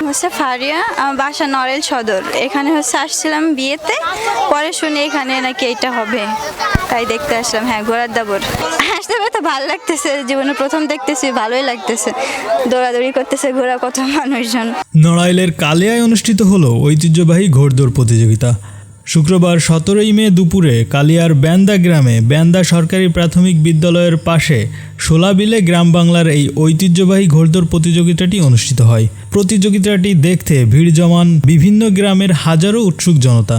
হচ্ছে ফারিয়া, আমার বাসা নড়াইল সদর। এখানে হচ্ছে আসছিলাম বিয়েতে, পরে শুনি এখানে নাকি এটা হবে, তাই দেখতে আসলাম। হ্যাঁ, ঘোড়ার দাবর আসতে পারে তো ভালো লাগতেছে, জীবনে প্রথম দেখতেছি, ভালোই লাগতেছে। দৌড়াদৌড়ি করতেছে ঘোড়া, কত মানুষজন। নড়াইলের কালিয়ায় অনুষ্ঠিত হলো ঐতিহ্যবাহী ঘোড়দৌড় প্রতিযোগিতা। শুক্রবার 17 মে দুপুরে কালিয়ার ব্যান্দা গ্রামে ব্যান্দা সরকারি প্রাথমিক বিদ্যালয়ের পাশে শোলাবিলে গ্রাম বাংলার এই ঐতিহ্যবাহী ঘোড়দৌড় প্রতিযোগিতাটি অনুষ্ঠিত হয়। প্রতিযোগিতাটি দেখতে ভিড় জমান বিভিন্ন গ্রামের হাজারো উৎসুক জনতা।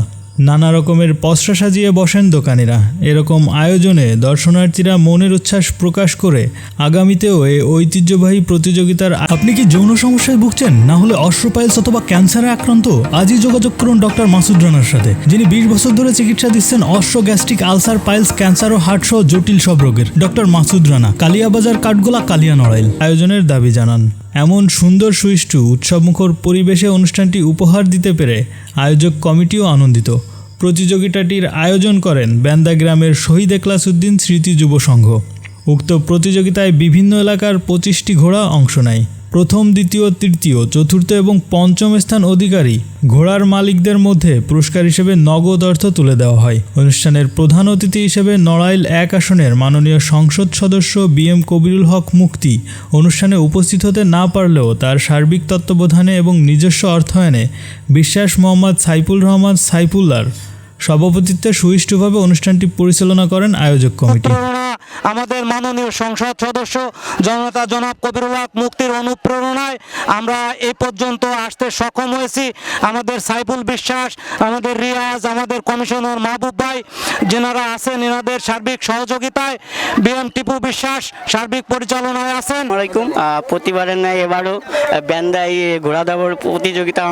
নানা রকমের পসরা সাজিয়ে বসেন দোকানিরা। এরকম আয়োজনে দর্শনার্থীরা মনের উচ্ছ্বাস প্রকাশ করে আগামীতেও এই ঐতিহ্যবাহী প্রতিযোগিতার। আপনি কি যৌন সমস্যায় ভুগছেন, না হলে অস্ট্রোপাইলস অথবা ক্যান্সারে আক্রান্ত? আজই যোগাযোগ করুন ডক্টর মাসুদ রানার সাথে, যিনি 20 বছর ধরে চিকিৎসা দিচ্ছেন অস্ট্রো, গ্যাস্ট্রিক, আলসার, পাইলস, ক্যান্সার ও হার্ট সহ জটিল সব রোগের। ডক্টর মাসুদ রানা, কালিয়াবাজার, কাঠগোলা, কালিয়া, নড়াইল। আয়োজনের দাবি জানান। এমন সুন্দর সুষ্ঠু উৎসবমুখর পরিবেশে অনুষ্ঠানটি উপহার দিতে পেরে আয়োজক কমিটিও আনন্দিত। প্রতিযোগিতাটির আয়োজন করেন ব্যান্দা গ্রামের শহীদ এখলাস উদ্দিন স্মৃতি যুব সংঘ। উক্ত প্রতিযোগিতায় বিভিন্ন এলাকার 25টি ঘোড়া অংশ নেয়। প্রথম, দ্বিতীয়, তৃতীয়, চতুর্থ এবং পঞ্চম স্থান অধিকারী ঘোড়ার মালিকদের মধ্যে পুরস্কার হিসেবে নগদ অর্থ তুলে দেওয়া হয়। অনুষ্ঠানের প্রধান অতিথি হিসেবে নড়াইল 1 আসনের মাননীয় সংসদ সদস্য BM কবিরুল হক মুক্তি অনুষ্ঠানে উপস্থিত হতে না পারলেও তার সার্বিক তত্ত্বাবধানে এবং নিজস্ব অর্থায়নে বিশ্বাস মোহাম্মদ সাইফুল রহমান সাইফুল্লার সভাপতিত্বে সুষ্ঠুভাবে অনুষ্ঠানটি পরিচালনা করেন আয়োজক কমিটি। আমাদের মাননীয় সংসদ সদস্য জননেতা জনাব কবিরুল হক মুক্তির অনুপ্রেরণায় আমরা এই পর্যন্ত আসতে সক্ষম হয়েছি। আমাদের সাইফুল বিশ্বাস, আমাদের রিয়াজ, আমাদের কমিশনার মাহবুব ভাই যেনারা আছেন, এনাদের সার্বিক সহযোগিতায় BM টিপু বিশ্বাস সার্বিক পরিচালনায় আছেন। আসসালামাইকুম। প্রতিবারের ন্যায় এবারও ব্যান্দায় ঘোড়া দাবড় প্রতিযোগিতা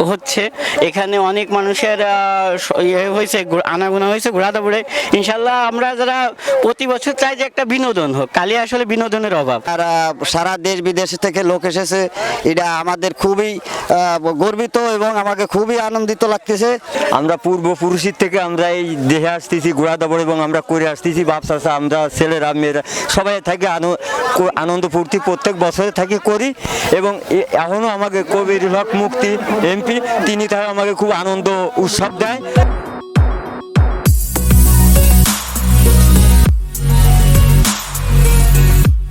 হচ্ছে। এখানে অনেক মানুষের হয়েছে, আনাগোনা হয়েছে ঘোড়া দাবড়ে। ইনশাল্লাহ আমরা যারা প্রতি বছর চাই যে একটা বিনোদন হোক, কালিয়া আসলে বিনোদনের অভাব। আর সারা দেশ বিদেশ থেকে লোক এসেছে, এটা আমাদের খুবই গর্বিত এবং আমাকে খুবই আনন্দিত লাগতেছে। আমরা পূর্বপুরুষের থেকে আমরা এই দেহে আসতেছি ঘোড়া দাবড় এবং আমরা করে আসতেছি। বাপসা আমরা ছেলেরা মেয়েরা সবাই থাকি আনন্দ ফুর্তি প্রত্যেক বছরে থাকি করি। এবং এখনও আমাকে কবিরুল হক মুক্তি MP তিনি তারা আমাকে খুব আনন্দ উৎসব দেয়।